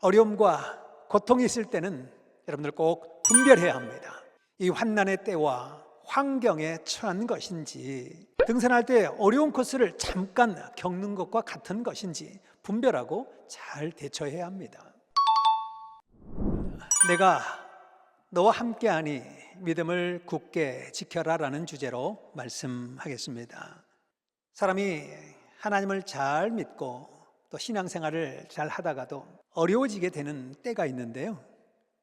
어려움과 고통이 있을 때는 여러분들 꼭 분별해야 합니다. 이 환난의 때와 환경에 처한 것인지, 등산할 때 어려운 코스를 잠깐 겪는 것과 같은 것인지 분별하고 잘 대처해야 합니다. 내가 너와 함께하니 믿음을 굳게 지켜라라는 주제로 말씀하겠습니다. 사람이 하나님을 잘 믿고 또 신앙생활을 잘 하다가도 어려워지게 되는 때가 있는데요,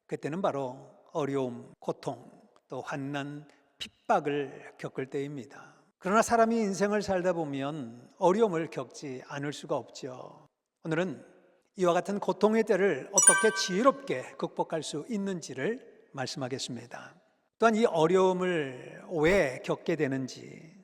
그때는 바로 어려움, 고통, 또 환난, 핍박을 겪을 때입니다. 그러나 사람이 인생을 살다 보면 어려움을 겪지 않을 수가 없죠. 오늘은 이와 같은 고통의 때를 어떻게 지혜롭게 극복할 수 있는지를 말씀하겠습니다. 또한 이 어려움을 왜 겪게 되는지,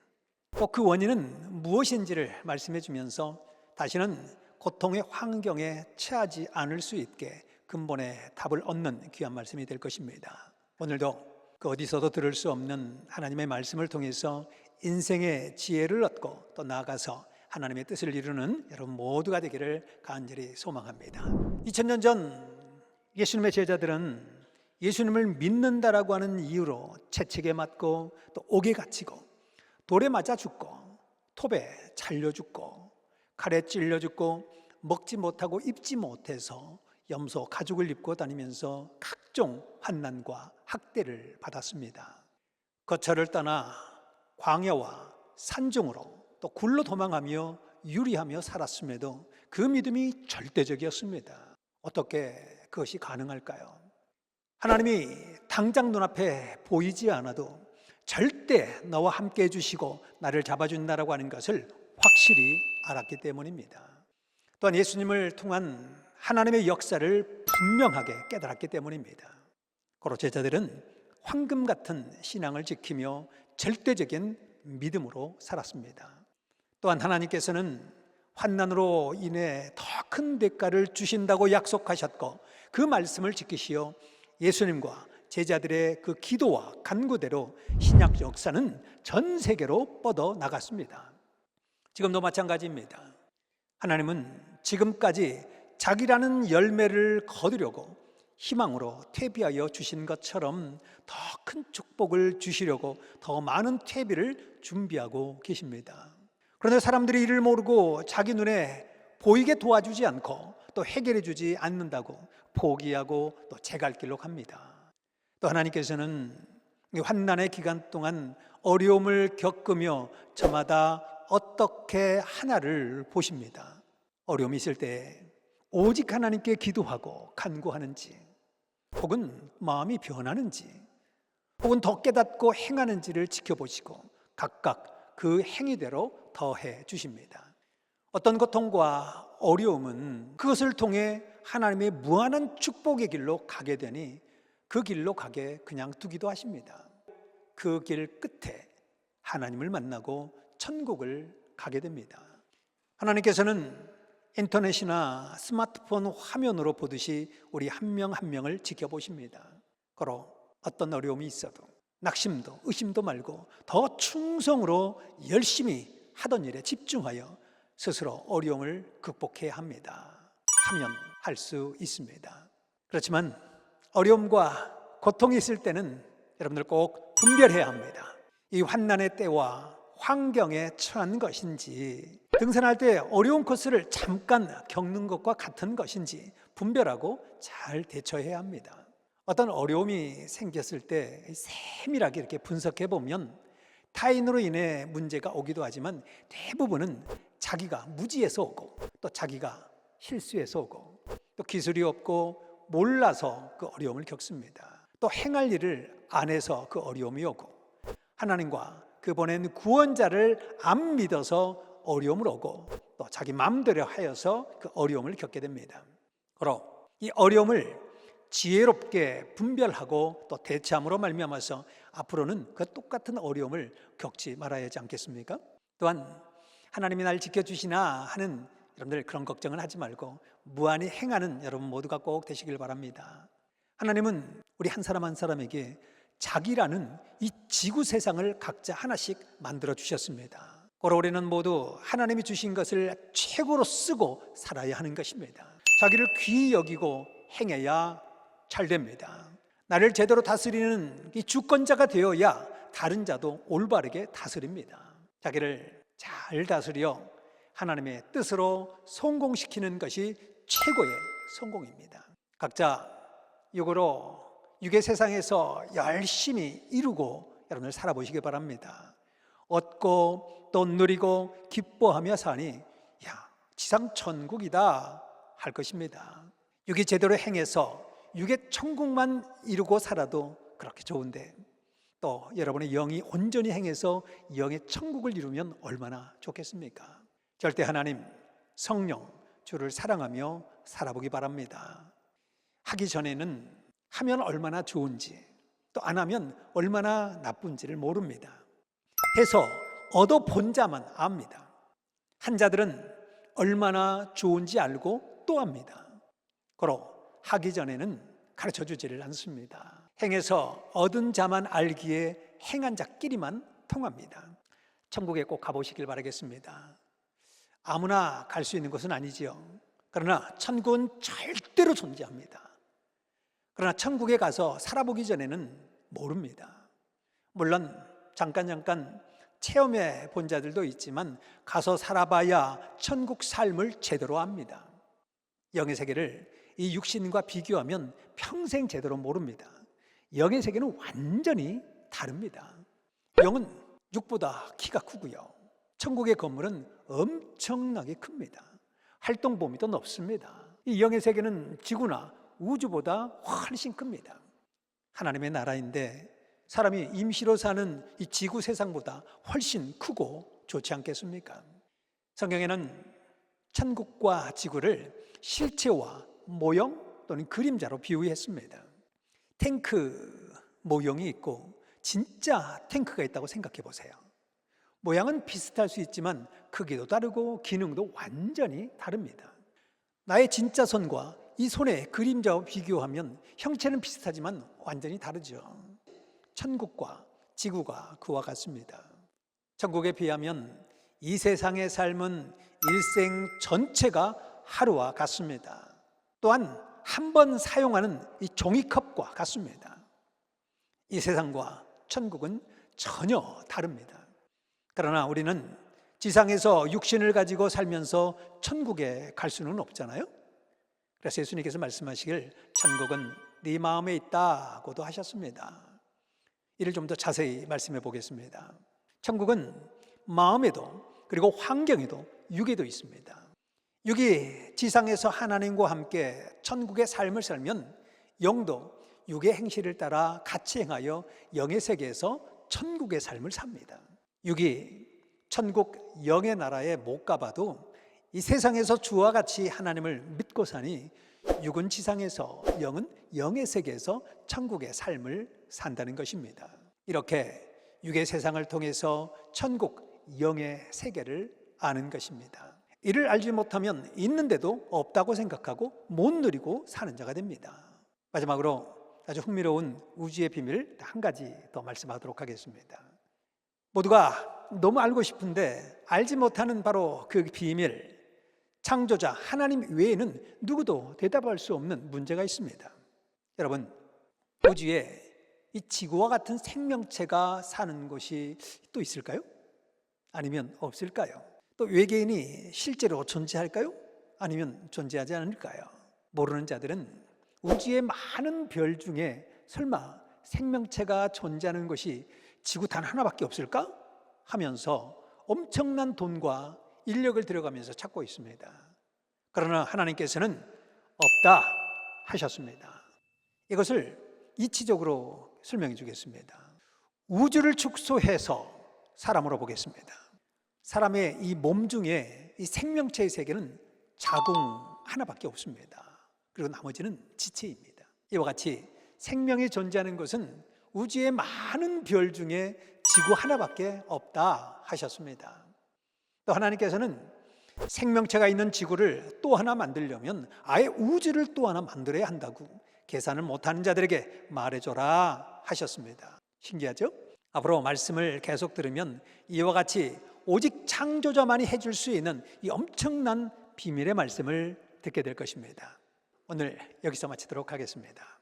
또 그 원인은 무엇인지를 말씀해 주면서 다시는 고통의 환경에 처하지 않을 수 있게 근본의 답을 얻는 귀한 말씀이 될 것입니다. 오늘도 그 어디서도 들을 수 없는 하나님의 말씀을 통해서 인생의 지혜를 얻고 또 나아가서 하나님의 뜻을 이루는 여러분 모두가 되기를 간절히 소망합니다. 2000년 전 예수님의 제자들은 예수님을 믿는다라고 하는 이유로 채찍에 맞고 또 옥에 갇히고 돌에 맞아 죽고 톱에 잘려 죽고 칼에 찔려 죽고 먹지 못하고 입지 못해서 염소 가죽을 입고 다니면서 각종 환난과 학대를 받았습니다. 거처를 떠나 광야와 산중으로 또 굴로 도망하며 유리하며 살았음에도 그 믿음이 절대적이었습니다. 어떻게 그것이 가능할까요? 하나님이 당장 눈앞에 보이지 않아도 절대 너와 함께 해주시고 나를 잡아준다라고 하는 것을 확실히 알았기 때문입니다. 또한 예수님을 통한 하나님의 역사를 분명하게 깨달았기 때문입니다. 고로 제자들은 황금 같은 신앙을 지키며 절대적인 믿음으로 살았습니다. 또한 하나님께서는 환난으로 인해 더 큰 대가를 주신다고 약속하셨고 그 말씀을 지키시어 예수님과 제자들의 그 기도와 간구대로 신약 역사는 전 세계로 뻗어 나갔습니다. 지금도 마찬가지입니다. 하나님은 지금까지 자기라는 열매를 거두려고 희망으로 퇴비하여 주신 것처럼 더 큰 축복을 주시려고 더 많은 퇴비를 준비하고 계십니다. 그런데 사람들이 이를 모르고 자기 눈에 보이게 도와주지 않고 또 해결해 주지 않는다고 포기하고 또 제 갈 길로 갑니다. 또 하나님께서는 환난의 기간 동안 어려움을 겪으며 저마다 어떻게 하나를 보십니다. 어려움이 있을 때 오직 하나님께 기도하고 간구하는지, 혹은 마음이 변하는지, 혹은 더 깨닫고 행하는지를 지켜보시고 각각 그 행위대로 더해 주십니다. 어떤 고통과 어려움은 그것을 통해 하나님의 무한한 축복의 길로 가게 되니 그 길로 가게 그냥 두기도 하십니다. 그 길 끝에 하나님을 만나고 천국을 가게 됩니다. 하나님께서는 인터넷이나 스마트폰 화면으로 보듯이 우리 한 명 한 명을 지켜보십니다. 고로 어떤 어려움이 있어도 낙심도 의심도 말고 더 충성으로 열심히 하던 일에 집중하여 스스로 어려움을 극복해야 합니다. 하면 할 수 있습니다. 그렇지만 어려움과 고통이 있을 때는 여러분들 꼭 분별해야 합니다. 이 환난의 때와 환경에 처한 것인지, 등산할 때 어려운 코스를 잠깐 겪는 것과 같은 것인지 분별하고 잘 대처해야 합니다. 어떤 어려움이 생겼을 때 세밀하게 이렇게 분석해 보면 타인으로 인해 문제가 오기도 하지만 대부분은 자기가 무지해서 오고 또 자기가 실수해서 오고 또 기술이 없고 몰라서 그 어려움을 겪습니다. 또 행할 일을 안 해서 그 어려움이 오고 하나님과 그 보낸 구원자를 안 믿어서 어려움을 오고 또 자기 마음대로 하여서 그 어려움을 겪게 됩니다. 그럼 이 어려움을 지혜롭게 분별하고 또 대처함으로 말미암아서 앞으로는 그 똑같은 어려움을 겪지 말아야 하지 않겠습니까? 또한 하나님이 날 지켜주시나 하는 여러분들 그런 걱정을 하지 말고 무한히 행하는 여러분 모두가 꼭 되시길 바랍니다. 하나님은 우리 한 사람 한 사람에게 자기라는 이 지구 세상을 각자 하나씩 만들어 주셨습니다. 그러 우리는 모두 하나님이 주신 것을 최고로 쓰고 살아야 하는 것입니다. 자기를 귀히 여기고 행해야 잘 됩니다. 나를 제대로 다스리는 이 주권자가 되어야 다른 자도 올바르게 다스립니다. 자기를 잘 다스려 하나님의 뜻으로 성공시키는 것이 최고의 성공입니다. 각자 육으로 육의 세상에서 열심히 이루고 여러분들 살아보시기 바랍니다. 얻고 또 누리고 기뻐하며 사니 지상 천국이다 할 것입니다. 육이 제대로 행해서 육의 천국만 이루고 살아도 그렇게 좋은데 또 여러분의 영이 온전히 행해서 영의 천국을 이루면 얼마나 좋겠습니까? 절대 하나님, 성령, 주를 사랑하며 살아보기 바랍니다. 하기 전에는 하면 얼마나 좋은지 또 안 하면 얼마나 나쁜지를 모릅니다. 해서 얻어본 자만 압니다. 한 자들은 얼마나 좋은지 알고 또 합니다. 고로 하기 전에는 가르쳐주지를 않습니다. 행해서 얻은 자만 알기에 행한 자끼리만 통합니다. 천국에 꼭 가보시길 바라겠습니다. 아무나 갈 수 있는 곳은 아니지요. 그러나 천국은 절대로 존재합니다. 그러나 천국에 가서 살아보기 전에는 모릅니다. 물론 잠깐 체험해 본 자들도 있지만 가서 살아봐야 천국 삶을 제대로 압니다. 영의 세계를 이 육신과 비교하면 평생 제대로 모릅니다. 영의 세계는 완전히 다릅니다. 영은 육보다 키가 크고요. 천국의 건물은 엄청나게 큽니다. 활동 범위도 넓습니다. 이 영의 세계는 지구나 우주보다 훨씬 큽니다. 하나님의 나라인데 사람이 임시로 사는 이 지구 세상보다 훨씬 크고 좋지 않겠습니까? 성경에는 천국과 지구를 실체와 모형 또는 그림자로 비유했습니다. 탱크 모형이 있고 진짜 탱크가 있다고 생각해 보세요. 모양은 비슷할 수 있지만 크기도 다르고 기능도 완전히 다릅니다. 나의 진짜 손과 이 손의 그림자와 비교하면 형체는 비슷하지만 완전히 다르죠. 천국과 지구가 그와 같습니다. 천국에 비하면 이 세상의 삶은 일생 전체가 하루와 같습니다. 또한 한 번 사용하는 이 종이컵과 같습니다. 이 세상과 천국은 전혀 다릅니다. 그러나 우리는 지상에서 육신을 가지고 살면서 천국에 갈 수는 없잖아요. 그래서 예수님께서 말씀하시길 천국은 네 마음에 있다고도 하셨습니다. 이를 좀 더 자세히 말씀해 보겠습니다. 천국은 마음에도 그리고 환경에도 육에도 있습니다. 육이 지상에서 하나님과 함께 천국의 삶을 살면 영도 육의 행실을 따라 같이 행하여 영의 세계에서 천국의 삶을 삽니다. 육이 천국 영의 나라에 못 가봐도 이 세상에서 주와 같이 하나님을 믿고 사니 육은 지상에서 영은 영의 세계에서 천국의 삶을 산다는 것입니다. 이렇게 육의 세상을 통해서 천국 영의 세계를 아는 것입니다. 이를 알지 못하면 있는데도 없다고 생각하고 못 누리고 사는 자가 됩니다. 마지막으로 아주 흥미로운 우주의 비밀 한 가지 더 말씀하도록 하겠습니다. 모두가 너무 알고 싶은데 알지 못하는 바로 그 비밀, 창조자 하나님 외에는 누구도 대답할 수 없는 문제가 있습니다. 여러분, 우주에 이 지구와 같은 생명체가 사는 곳이 또 있을까요? 아니면 없을까요? 또 외계인이 실제로 존재할까요? 아니면 존재하지 않을까요? 모르는 자들은 우주의 많은 별 중에 설마 생명체가 존재하는 것이 지구 단 하나밖에 없을까? 하면서 엄청난 돈과 인력을 들여가면서 찾고 있습니다. 그러나 하나님께서는 없다 하셨습니다. 이것을 이치적으로 설명해 주겠습니다. 우주를 축소해서 사람으로 보겠습니다. 사람의 이 몸 중에 이 생명체의 세계는 자궁 하나밖에 없습니다. 그리고 나머지는 지체입니다. 이와 같이 생명이 존재하는 것은 우주의 많은 별 중에 지구 하나밖에 없다 하셨습니다. 또 하나님께서는 생명체가 있는 지구를 또 하나 만들려면 아예 우주를 또 하나 만들어야 한다고 계산을 못하는 자들에게 말해줘라 하셨습니다. 신기하죠? 앞으로 말씀을 계속 들으면 이와 같이 오직 창조자만이 해줄 수 있는 이 엄청난 비밀의 말씀을 듣게 될 것입니다. 오늘 여기서 마치도록 하겠습니다.